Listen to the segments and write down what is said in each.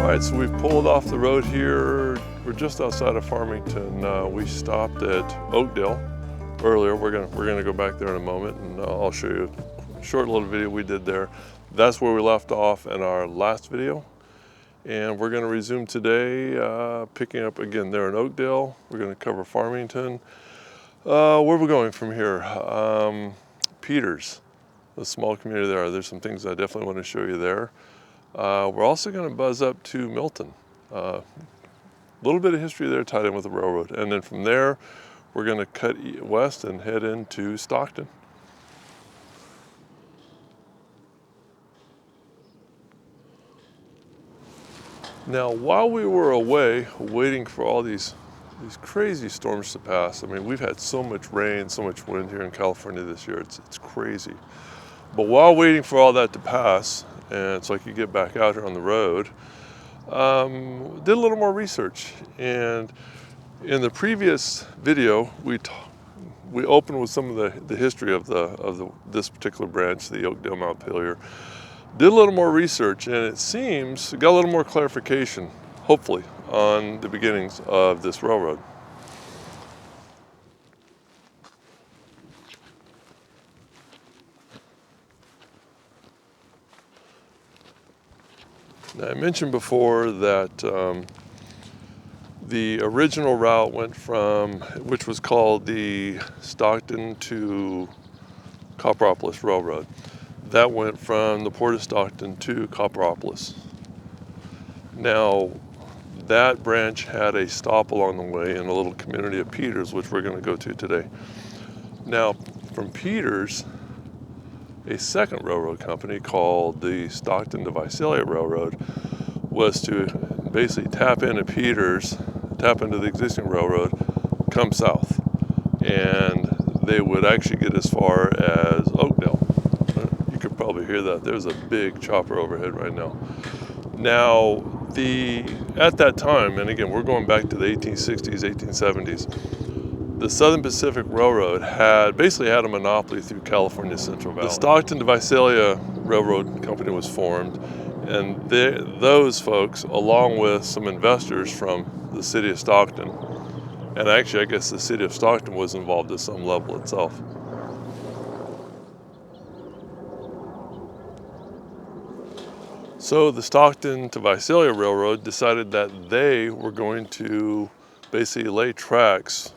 All right, so we've pulled off the road here. We're just outside of Farmington. We stopped at Oakdale earlier. We're gonna go back there in a moment, and I'll show you a short little video we did there. That's where we left off in our last video, and we're gonna resume today, picking up again there in Oakdale. We're gonna cover Farmington. Where are we going from here? Peters, a small community there. There's some things I definitely want to show you there. We're also going to buzz up to Milton. A little bit of history there tied in with the railroad. And then from there, we're going to cut west and head into Stockton. Now, while we were away, waiting for all these crazy storms to pass, I mean, we've had so much rain, so much wind here in California this year, it's crazy. But while waiting for all that to pass, and so I could get back out here on the road, did a little more research. And in the previous video, we opened with some of the history of this particular branch, the Oakdale Montpelier. Did a little more research, and it seems got a little more clarification, hopefully, on the beginnings of this railroad. Now, I mentioned before that the original route went from, which was called the Stockton to Copperopolis Railroad. That went from the port of Stockton to Copperopolis. Now, that branch had a stop along the way in a little community of Peters, which we're going to go to today. Now, from Peters, a second railroad company called the Stockton to Visalia Railroad was to basically tap into Peters, tap into the existing railroad, come south. And they would actually get as far as Oakdale. You could probably hear that. There's a big chopper overhead right now. Now, at that time, and again, we're going back to the 1860s, 1870s, the Southern Pacific Railroad basically had a monopoly through California's Central Valley. The Stockton to Visalia Railroad Company was formed, and those folks, along with some investors from the city of Stockton, and actually I guess the city of Stockton was involved at some level itself. So the Stockton to Visalia Railroad decided that they were going to basically lay tracks,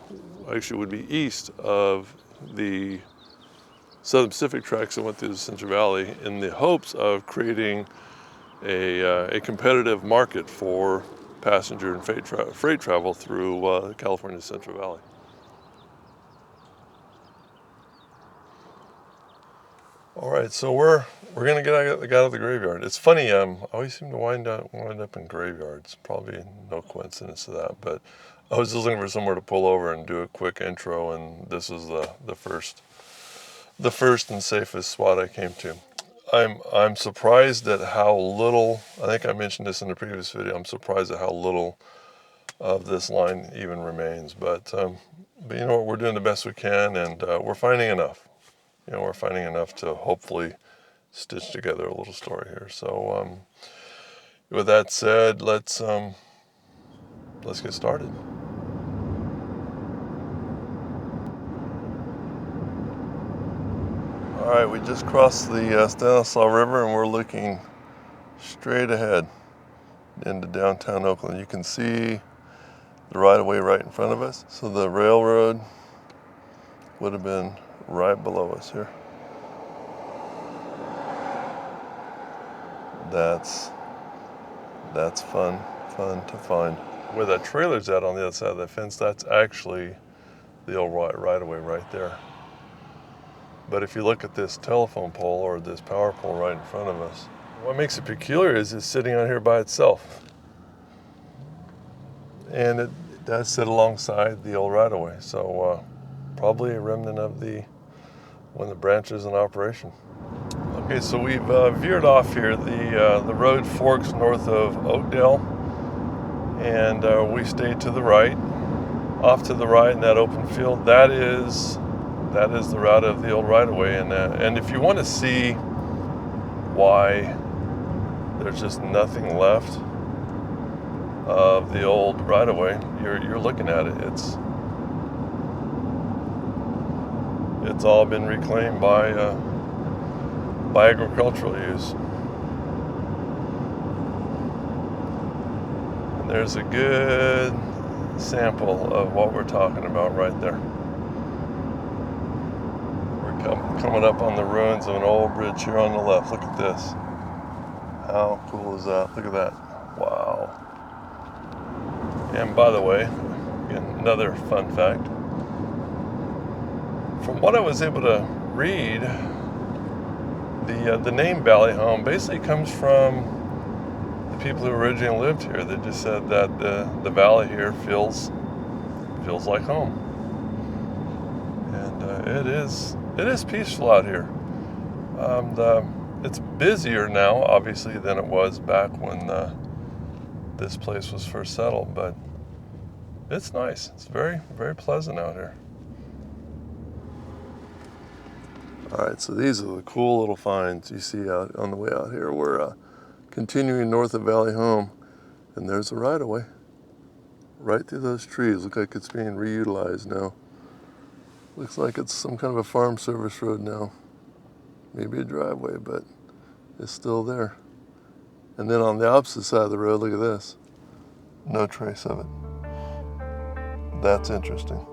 actually would be east of the Southern Pacific tracks that went through the Central Valley, in the hopes of creating a competitive market for passenger and freight travel through California's Central Valley. All right, so we're gonna get out of the graveyard. It's funny, I always seem to wind up in graveyards. Probably no coincidence to that, but I was just looking for somewhere to pull over and do a quick intro, and this is the first and safest spot I came to. I'm surprised at how little. I think I mentioned this in the previous video. I'm surprised at how little of this line even remains. But you know what? We're doing the best we can, and we're finding enough. You know, we're finding enough to hopefully stitch together a little story here. So, with that said, let's get started. All right, we just crossed the Stanislaus River, and we're looking straight ahead into downtown Oakland. You can see the right-of-way right in front of us. So the railroad would have been right below us here. That's fun to find. Where that trailer's at on the other side of that fence, that's actually the old right-of-way right there. But if you look at this telephone pole or this power pole right in front of us, what makes it peculiar is it's sitting out here by itself. And it does sit alongside the old right-of-way. So probably a remnant of when the branch is in operation. Okay, so we've veered off here. The road forks north of Oakdale, and we stayed to the right. Off to the right in that open field, that is the route of the old right-of-way. And if you want to see why there's just nothing left of the old right-of-way. You're looking at it. It's all been reclaimed by agricultural use. And there's a good sample of what we're talking about right there. We're coming up on the ruins of an old bridge here on the left. Look at this. How cool is that? Look at that. Wow. And by the way, again, another fun fact. From what I was able to read, the name Valley Home basically comes from the people who originally lived here. They just said that the valley here feels like home, and it is peaceful out here. It's busier now, obviously, than it was back when this place was first settled, but it's nice. It's very, very pleasant out here. All right, so these are the cool little finds you see out on the way out here. We're continuing north of Valley Home, and there's a right-of-way right through those trees. Look like it's being reutilized now. Looks like it's some kind of a farm service road now. Maybe a driveway, but it's still there. And then on the opposite side of the road, look at this. No trace of it. That's interesting.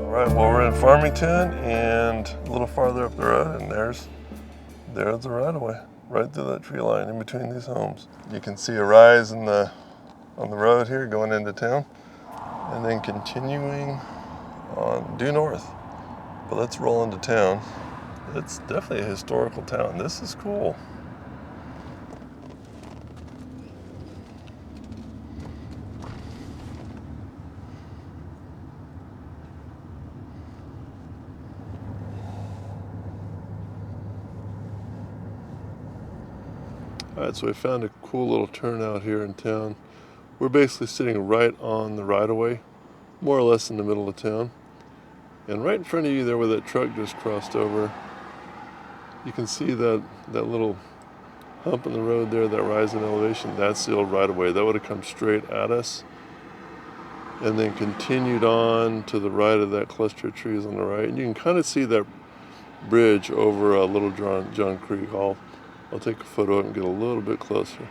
All right, well, we're in Farmington and a little farther up the road, and there's the right-of-way, right through that tree line in between these homes. You can see a rise on the road here going into town, and then continuing on due north. But let's roll into town. It's definitely a historical town. This is cool. All right, so we found a cool little turnout here in town. We're basically sitting right on the right-of-way, more or less in the middle of town. And right in front of you there where that truck just crossed over, you can see that little hump in the road there, that rise in elevation. That's the old right-of-way. That would have come straight at us and then continued on to the right of that cluster of trees on the right. And you can kind of see that bridge over Little John Creek. I'll take a photo of it and get a little bit closer.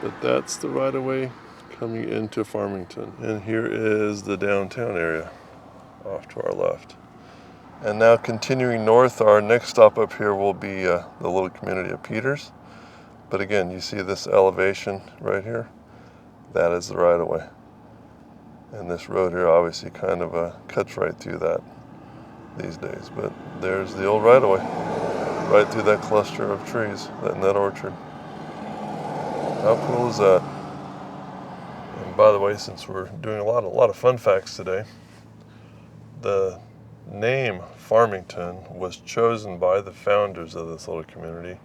But that's the right-of-way coming into Farmington. And here is the downtown area off to our left. And now continuing north, our next stop up here will be the little community of Peters. But again, you see this elevation right here? That is the right-of-way. And this road here obviously kind of cuts right through that these days. But there's the old right-of-way, right through that cluster of trees in that orchard. How cool is that? And by the way, since we're doing a lot of fun facts today, the name Farmington was chosen by the founders of this little community,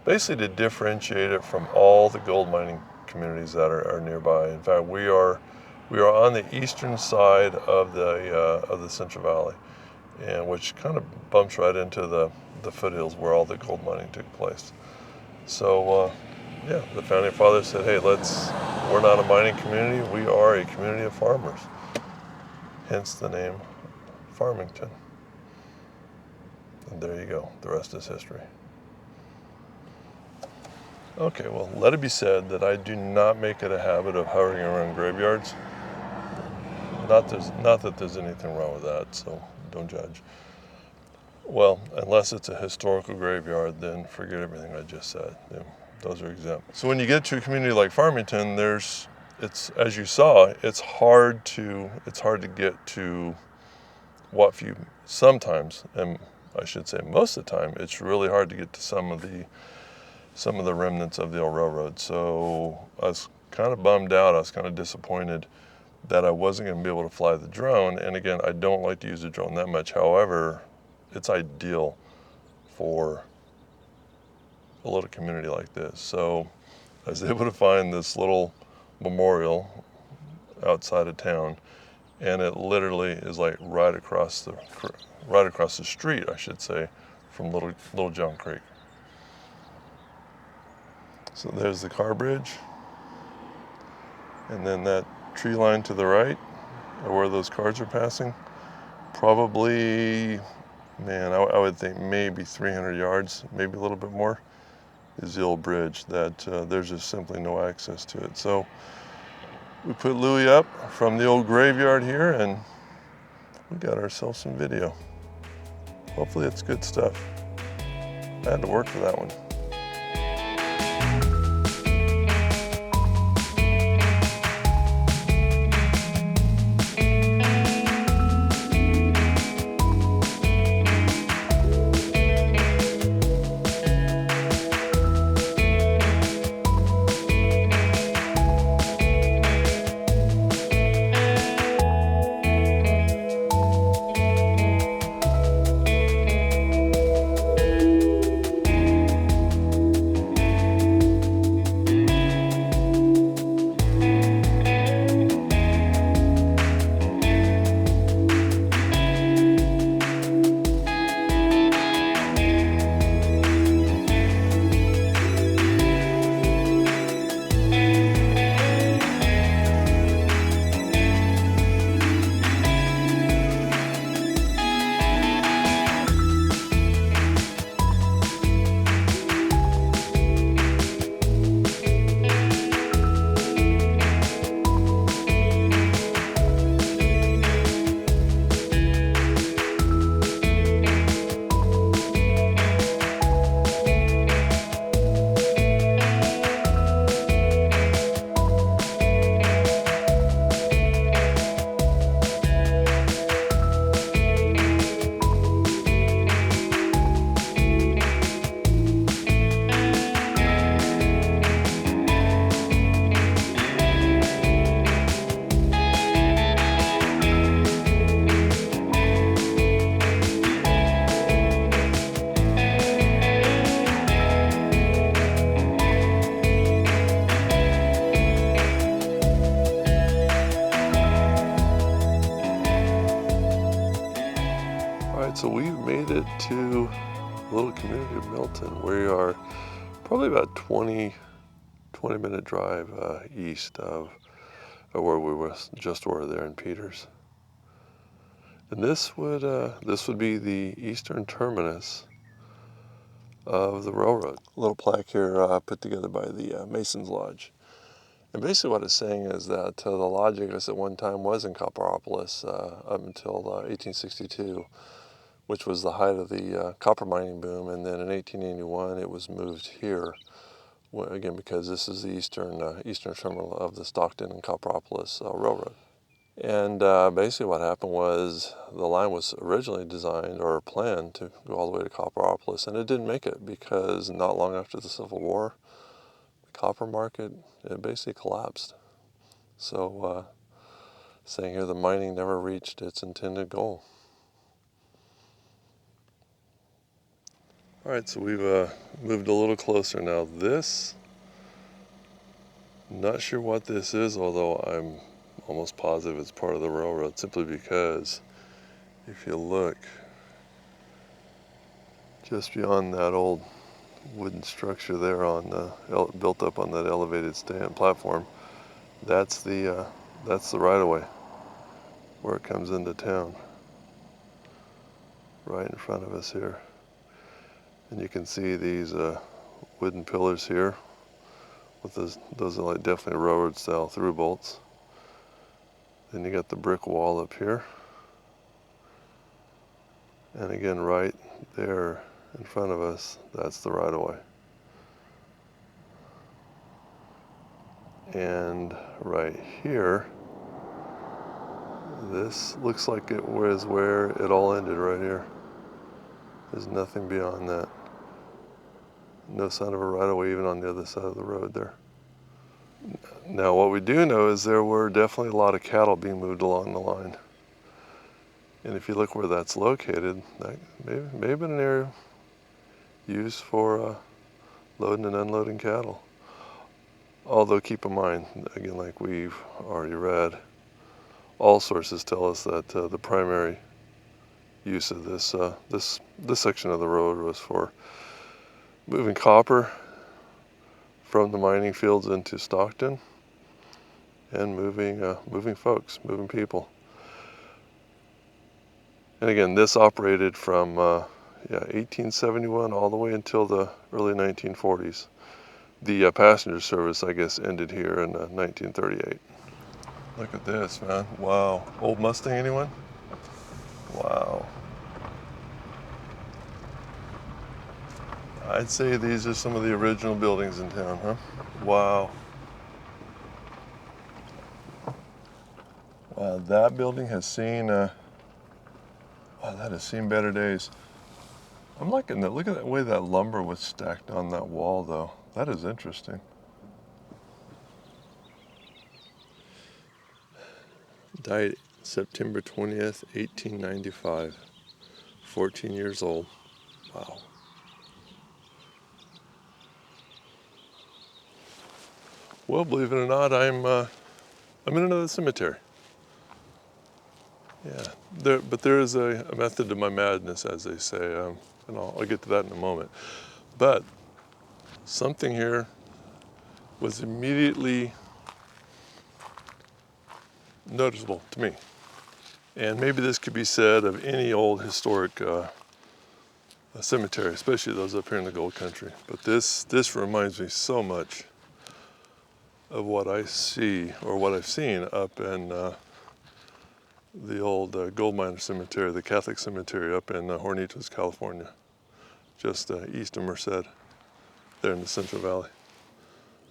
basically to differentiate it from all the gold mining communities that are nearby. In fact, we are on the eastern side of the Central Valley, and which kind of bumps right into the foothills where all the gold mining took place. So yeah, the founding fathers said, hey, we're not a mining community, we are a community of farmers. Hence the name Farmington. And there you go, the rest is history. Okay, well, let it be said that I do not make it a habit of hovering around graveyards. Not that there's anything wrong with that, so don't judge. Well, unless it's a historical graveyard, then forget everything I just said. Those are exempt. So when you get to a community like Farmington, it's as you saw, it's hard to get to what few sometimes, and I should say most of the time, it's really hard to get to some of the remnants of the old railroad. So I was kind of bummed out. I was kind of disappointed that I wasn't going to be able to fly the drone. And again, I don't like to use the drone that much. However, it's ideal for a little community like this. So I was able to find this little memorial outside of town, and it literally is like right across the street, I should say, from Little John Creek. So there's the car bridge, and then that tree line to the right, where those cars are passing, probably, man, I would think maybe 300 yards, maybe a little bit more, is the old bridge that there's just simply no access to it. So we put Louie up from the old graveyard here, and we got ourselves some video. Hopefully it's good stuff. I had to work for that one. So we've made it to the little community of Milton. We are probably about 20-minute drive east of where we just were there in Peters. And this would be the eastern terminus of the railroad. A little plaque here put together by the Masonic Lodge. And basically what it's saying is that the lodge, I guess, at one time was in Copperopolis up until 1862. Which was the height of the copper mining boom, and then in 1881 it was moved here, again because this is the eastern terminal of the Stockton and Copperopolis Railroad. And basically what happened was the line was originally designed or planned to go all the way to Copperopolis, and it didn't make it because not long after the Civil War, the copper market, it basically collapsed. So saying here the mining never reached its intended goal. All right, so we've moved a little closer now. This, not sure what this is, although I'm almost positive it's part of the railroad, simply because if you look just beyond that old wooden structure there on built up on that elevated stand platform, that's the right-of-way where it comes into town, right in front of us here. And you can see these wooden pillars here with those are like definitely railroad style through bolts. Then you got the brick wall up here. And again, right there in front of us, that's the right of way. And right here, this looks like it was where it all ended right here. There's nothing beyond that. No sign of a right-of-way even on the other side of the road there. Now what we do know is there were definitely a lot of cattle being moved along the line. And if you look where that's located, that may have been an area used for loading and unloading cattle. Although keep in mind, again, like we've already read, all sources tell us that the primary use of this section of the road was for moving copper from the mining fields into Stockton and moving folks, moving people. And again, this operated from 1871 all the way until the early 1940s. The passenger service, I guess, ended here in 1938. Look at this, man. Wow. Old Mustang, anyone? Wow. I'd say these are some of the original buildings in town, huh? Wow. Wow, that building has seen, that has seen better days. I'm liking that. Look at the way that lumber was stacked on that wall, though. That is interesting. Died September 20th, 1895. 14 years old. Wow. Well, believe it or not, I'm in another cemetery. Yeah, but there is a method to my madness, as they say, and I'll get to that in a moment. But something here was immediately noticeable to me. And maybe this could be said of any old historic cemetery, especially those up here in the gold country. But this reminds me so much of what I see, or what I've seen up in the old gold miner cemetery, the Catholic cemetery up in Hornitos, California, just east of Merced, there in the Central Valley.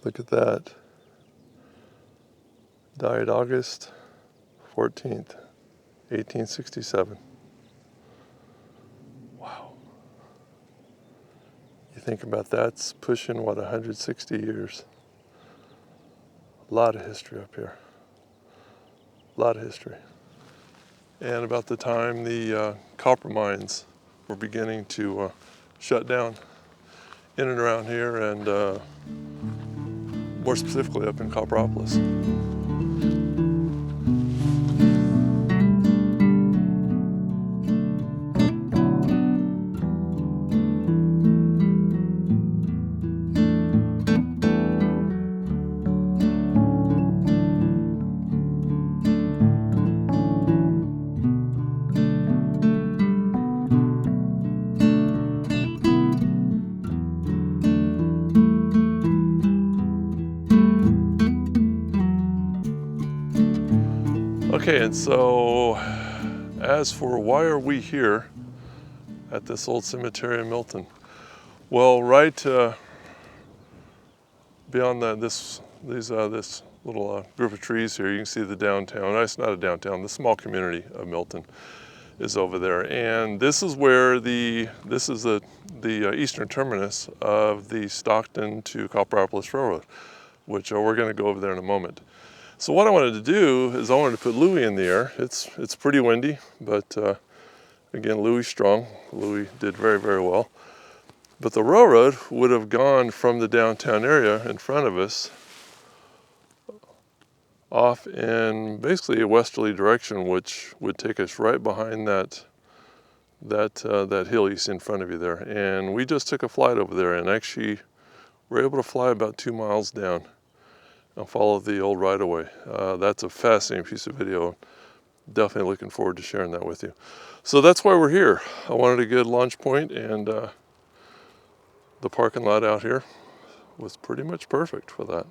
Look at that. Died August 14th, 1867. Wow. You think about that's pushing, what, 160 years. A lot of history up here. A lot of history. And about the time the copper mines were beginning to shut down in and around here, and more specifically up in Copperopolis. Okay, and so as for why are we here at this old cemetery in Milton? Well, right beyond this little group of trees here, you can see the downtown. It's not a downtown. The small community of Milton is over there, and this is where the eastern terminus of the Stockton to Copperopolis Railroad, which we're going to go over there in a moment. So what I wanted to do is I wanted to put Louis in the air. It's pretty windy, but again, Louis strong. Louis did very, very well. But the railroad would have gone from the downtown area in front of us off in basically a westerly direction, which would take us right behind that hill you see in front of you there. And we just took a flight over there, and actually were able to fly about 2 miles down and follow the old right-of-way. That's a fascinating piece of video. Definitely looking forward to sharing that with you. So that's why we're here. I wanted a good launch point, and the parking lot out here was pretty much perfect for that.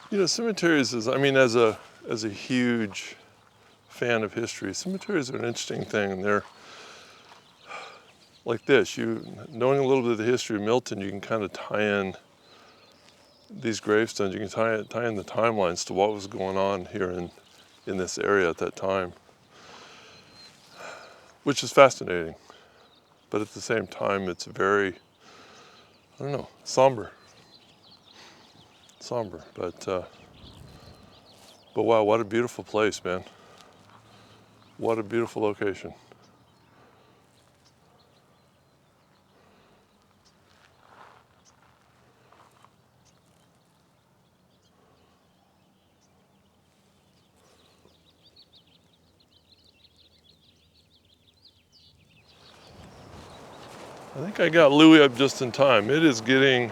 You know, cemeteries is, I mean, as a huge fan of history, cemeteries are an interesting thing, and they're like this. Knowing a little bit of the history of Milton, you can kind of tie in these gravestones. You can tie in the timelines to what was going on here in this area at that time, which is fascinating. But at the same time, it's very, I don't know, somber. But But wow, what a beautiful place, man. What a beautiful location. I think I got Louie up just in time. It is getting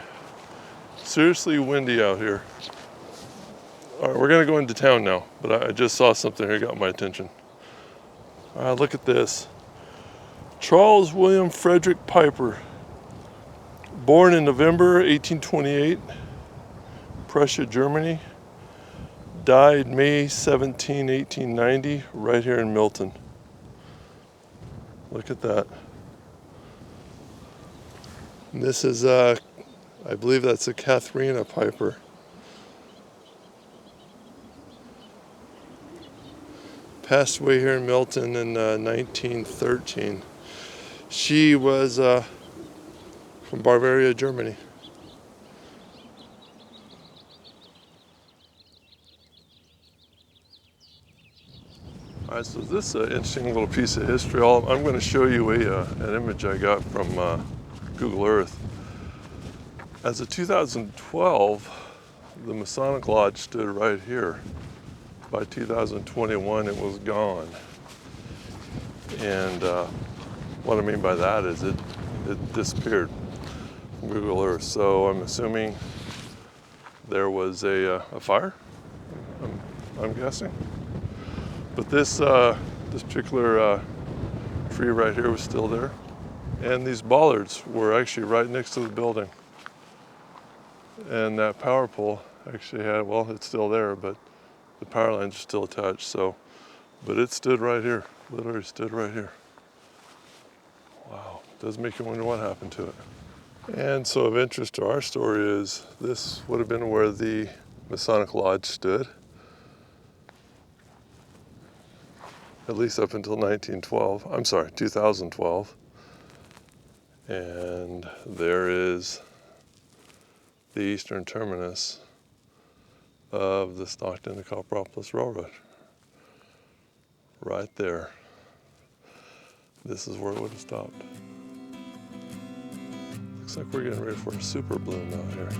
seriously windy out here. All right, we're gonna go into town now, but I just saw something here that got my attention. All right, look at this. Charles William Frederick Piper, born in November 1828, Prussia, Germany, died May 17, 1890, right here in Milton. Look at that. And this is, I believe that's a Katharina Piper. Passed away here in Milton in 1913. She was from Bavaria, Germany. All right, so this is an interesting little piece of history. I'm going to show you an image I got from Google Earth. As of 2012, the Masonic Lodge stood right here. By 2021, it was gone. And what I mean by that is it disappeared from Google Earth. So I'm assuming there was a fire, I'm guessing. But this particular tree right here was still there. And these bollards were actually right next to the building. And that power pole actually had, well, it's still there, but the power lines are still attached, so, but it stood right here, literally stood right here. Wow, does make you wonder what happened to it. And so of interest to our story is this would have been where the Masonic Lodge stood, at least up until 2012. And there is the eastern terminus of the Stockton to Copperopolis Railroad. Right there. This is where it would have stopped. Looks like we're getting ready for a super bloom out here.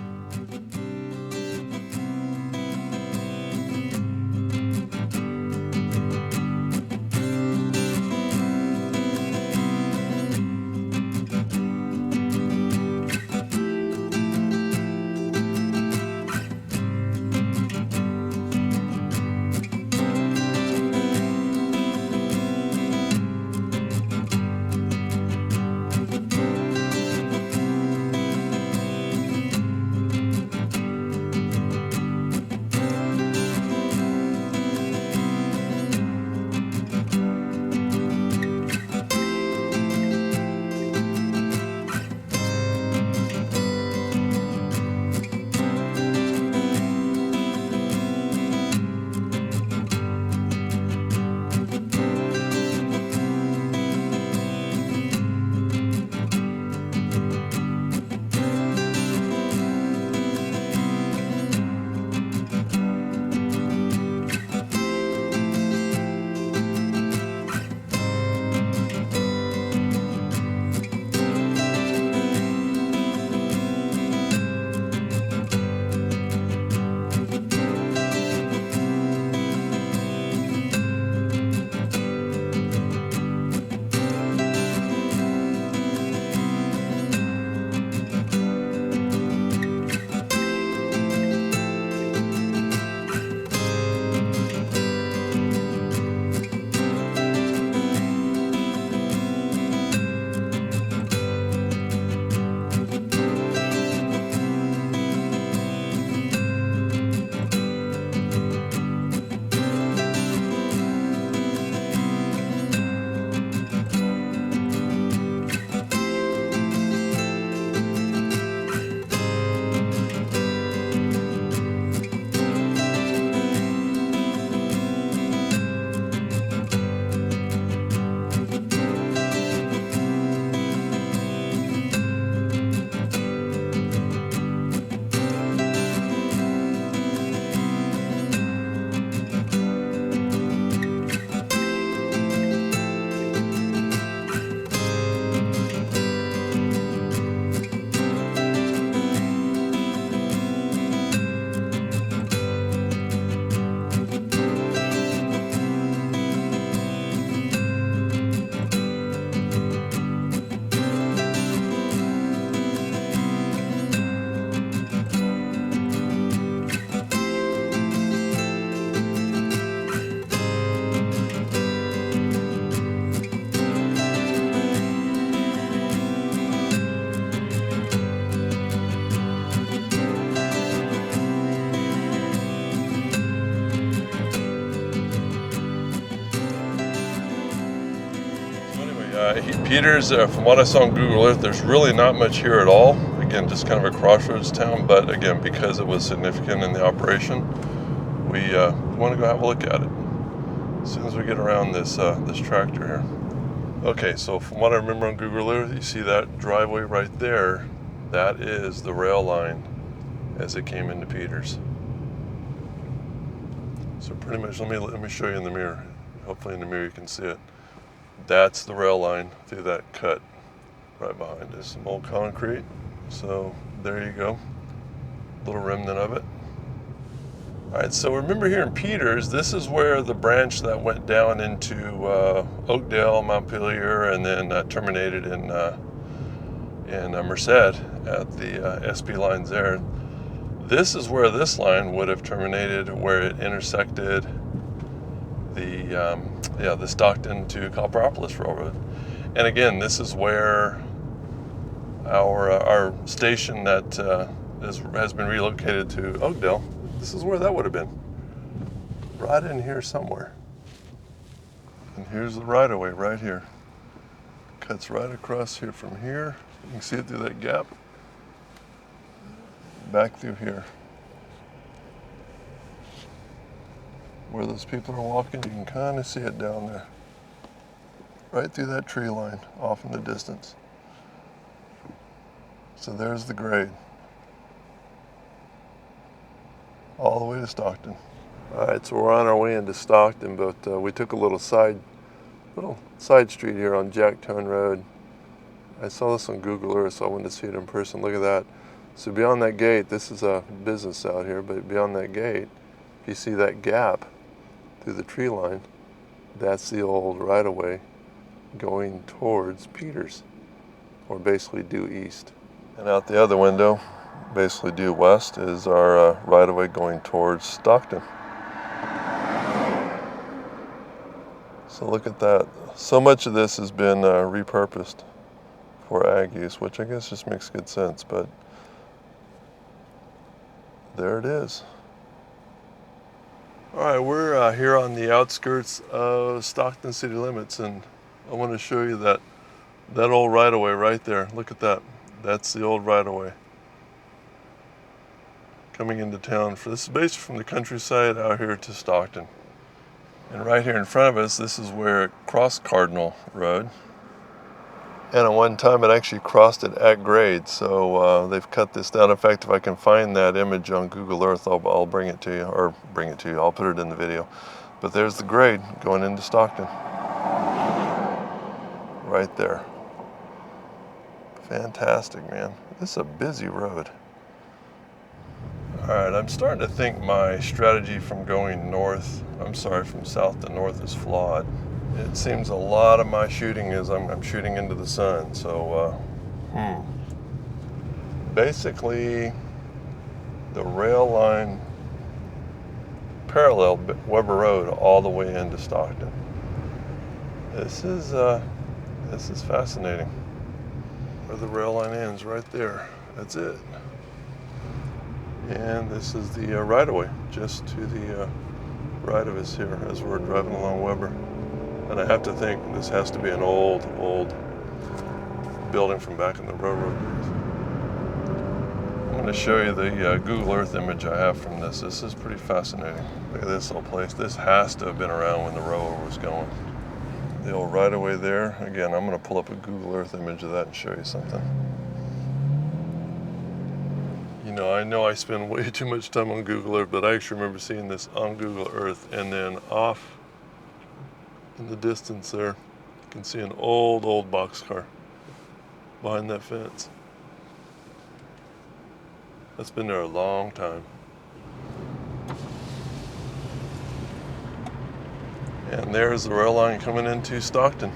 Peters, from what I saw on Google Earth, there's really not much here at all. Again, just kind of a crossroads town, but again, because it was significant in the operation, we want to go have a look at it as soon as we get around this tractor here. Okay, so from what I remember on Google Earth, you see that driveway right there. That is the rail line as it came into Peters. So pretty much, let me show you in the mirror. Hopefully in the mirror you can see it. That's the rail line through that cut right behind us. Some old concrete. So there you go. Little remnant of it. All right, so remember here in Peters, this is where the branch that went down into Oakdale, Montpelier, and then terminated in Merced at the SP lines there. This is where this line would have terminated, where it intersected the Stockton to Copperopolis Railroad. And again, this is where our station that has been relocated to Oakdale. This is where that would have been, right in here somewhere. And here's the right-of-way right here. Cuts right across here from here. You can see it through that gap. Back through here. Where those people are walking, you can kind of see it down there. Right through that tree line, off in the distance. So there's the grade. All the way to Stockton. All right, so we're on our way into Stockton, but we took a little side street here on Jackton Road. I saw this on Google Earth, so I wanted to see it in person. Look at that. So beyond that gate, this is a business out here, but beyond that gate, if you see that gap through the tree line, that's the old right-of-way going towards Peters, or basically due east. And out the other window, basically due west, is our right-of-way going towards Stockton. So look at that. So much of this has been repurposed for ag use, which I guess just makes good sense, but there it is. All right, we're here on the outskirts of Stockton city limits, and I want to show you that old right-of-way right there. Look at that. That's the old right-of-way coming into town. This is basically from the countryside out here to Stockton. And right here in front of us, this is where it crossed Cardinal Road. And at one time it actually crossed it at grade, so they've cut this down. In fact, if I can find that image on Google Earth, I'll bring it to you, I'll put it in the video. But there's the grade going into Stockton. Right there. Fantastic, man. This is a busy road. All right, I'm starting to think my strategy from south to north is flawed. It seems a lot of my shooting is I'm shooting into the sun. So basically the rail line paralleled Weber Road all the way into Stockton. This is fascinating. Where the rail line ends, right there. That's it. And this is the right-of-way just to the right of us here as we're driving along Weber. And I have to think this has to be an old building from back in the railroad days. I'm going to show you the Google Earth image I have from this. This is pretty fascinating. Look at this old place. This has to have been around when the railroad was going. The old right-of-way there. Again, I'm going to pull up a Google Earth image of that and show you something. You know, I know I spend way too much time on Google Earth, but I actually remember seeing this on Google Earth, and then off in the distance there, you can see an old boxcar behind that fence. That's been there a long time. And there's the rail line coming into Stockton.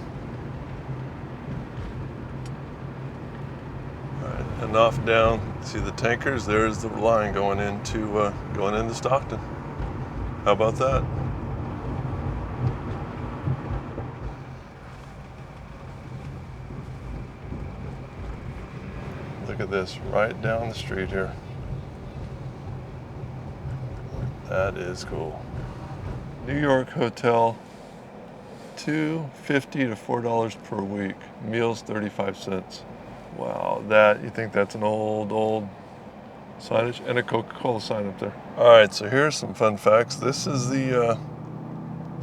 All right, and off down, see the tankers? There's the line going into Stockton. How about that? Look at this, right down the street here. That is cool. New York Hotel $2.50 to $4 per week. Meals 35 cents. Wow, that, you think that's an old signage? And a Coca-Cola sign up there. All right, so here's some fun facts. This is the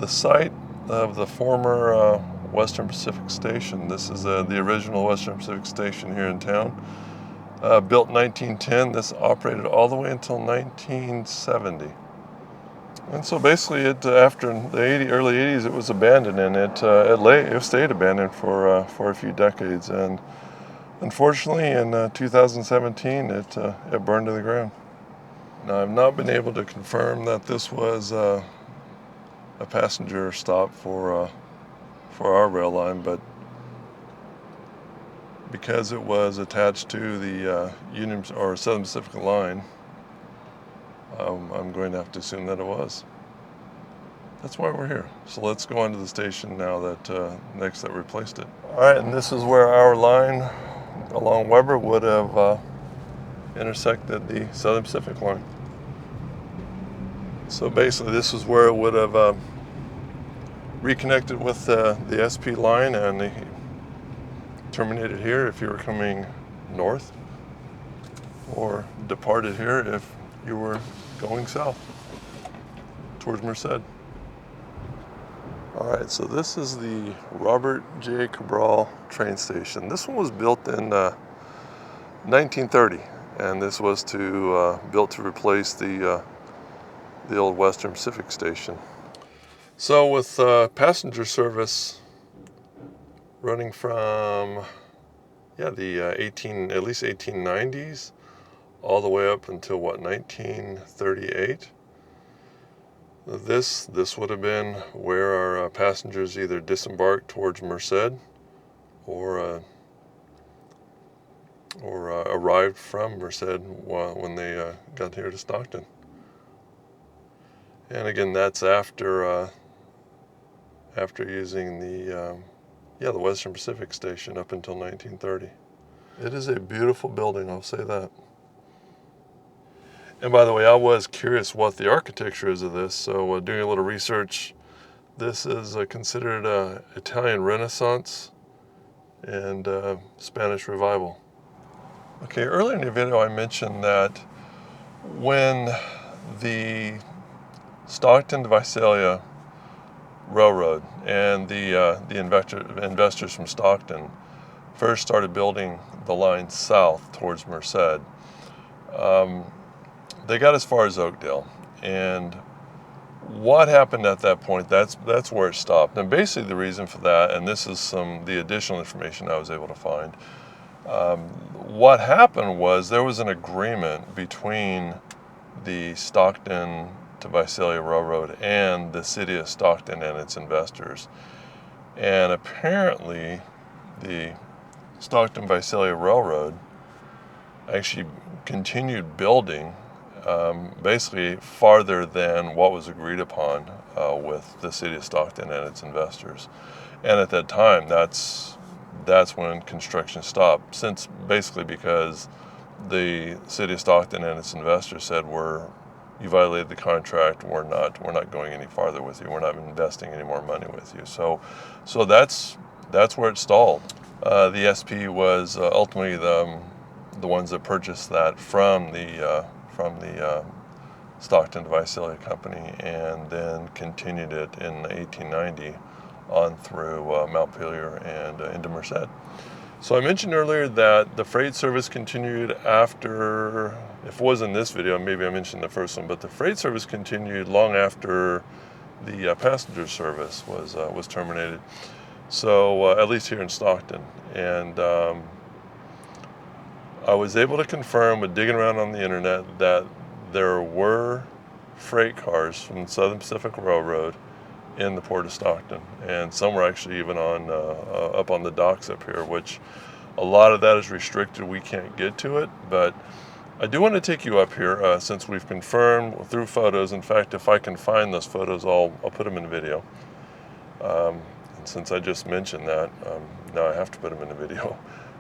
site of the former Western Pacific Station. This is the original Western Pacific Station here in town. Built in 1910. This operated all the way until 1970. And so basically, after the early 80s, it was abandoned, and it stayed abandoned for a few decades. And unfortunately, in 2017, it burned to the ground. Now, I've not been able to confirm that this was a passenger stop for our rail line, but because it was attached to the Union or Southern Pacific line, I'm going to have to assume that it was. That's why we're here. So let's go on to the station now that replaced it. All right, and this is where our line along Weber would have intersected the Southern Pacific line. So basically, this is where it would have reconnected with the SP line and terminated here if you were coming north, or departed here if you were going south towards Merced. All right, so this is the Robert J. Cabral train station. This one was built in 1930, and this was built to replace the old Western Pacific Station. So with passenger service running from at least 1890s all the way up until 1938. This would have been where our passengers either disembarked towards Merced or arrived from Merced when they got here to Stockton. And again, that's after using the Western Pacific Station up until 1930. It is a beautiful building, I'll say that. And by the way, I was curious what the architecture is of this, so doing a little research, this is considered Italian Renaissance and Spanish Revival. Okay, earlier in the video I mentioned that when the Stockton to Visalia Railroad and the investors from Stockton first started building the line south towards Merced, they got as far as Oakdale, and what happened at that point, that's where it stopped. And basically the reason for that, and this is the additional information I was able to find, what happened was there was an agreement between the Stockton to Visalia Railroad and the city of Stockton and its investors. And apparently the Stockton Visalia Railroad actually continued building basically farther than what was agreed upon with the city of Stockton and its investors. And at that time, that's when construction stopped, because the city of Stockton and its investors said, you violated the contract, we're not going any farther with you, we're not investing any more money with you. So that's where it stalled. The SP was ultimately the ones that purchased that from the Stockton to Visalia Company, and then continued it in 1890 on through Montpelier and into Merced. So I mentioned earlier that the freight service continued after, if it was in this video, maybe I mentioned the first one, but the freight service continued long after the passenger service was terminated. So at least here in Stockton. And I was able to confirm with digging around on the internet that there were freight cars from Southern Pacific Railroad in the port of Stockton, and some were actually even up on the docks up here, which a lot of that is restricted. We can't get to it, but I do want to take you up here since we've confirmed through photos. In fact, if I can find those photos, I'll put them in the video. And since I just mentioned that, now I have to put them in the video.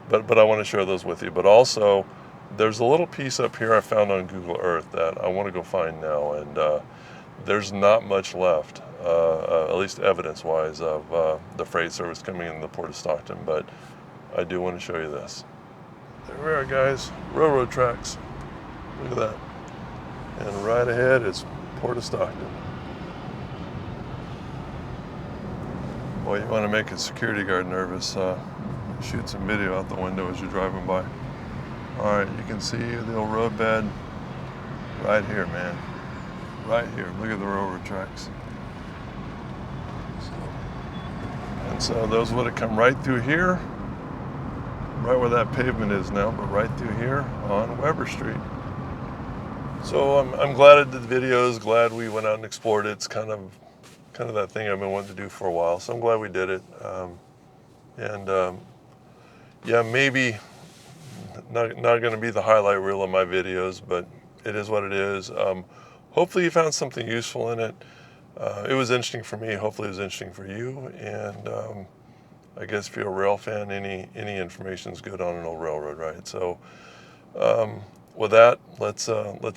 But I want to share those with you. But also, there's a little piece up here I found on Google Earth that I want to go find now. And there's not much left, at least evidence-wise, of the freight service coming in the Port of Stockton, but I do want to show you this. There we are, guys, railroad tracks. Look at that. And right ahead is Port of Stockton. Boy, you want to make a security guard nervous, shoot some video out the window as you're driving by. All right, you can see the old roadbed right here, man. Right here, look at the railroad tracks. And so those would have come right through here, right where that pavement is now, but right through here on Weber Street. So I'm glad I did the videos, glad we went out and explored it. It's kind of that thing I've been wanting to do for a while, so I'm glad we did it. Yeah, maybe not going to be the highlight reel of my videos, but it is what it is. Hopefully you found something useful in it. It was interesting for me. Hopefully it was interesting for you. And I guess if you're a rail fan, any information is good on an old railroad, right? So with that, let's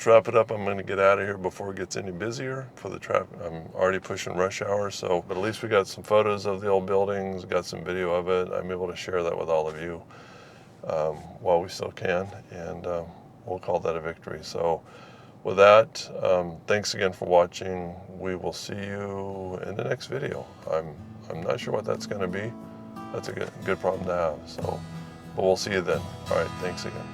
wrap it up. I'm going to get out of here before it gets any busier for the traffic. I'm already pushing rush hour, so but at least we got some photos of the old buildings, got some video of it. I'm able to share that with all of you while we still can, and we'll call that a victory. So with that, thanks again for watching. We will see you in the next video. I'm not sure what that's going to be. That's a good problem to have. So, but we'll see you then. All right, thanks again.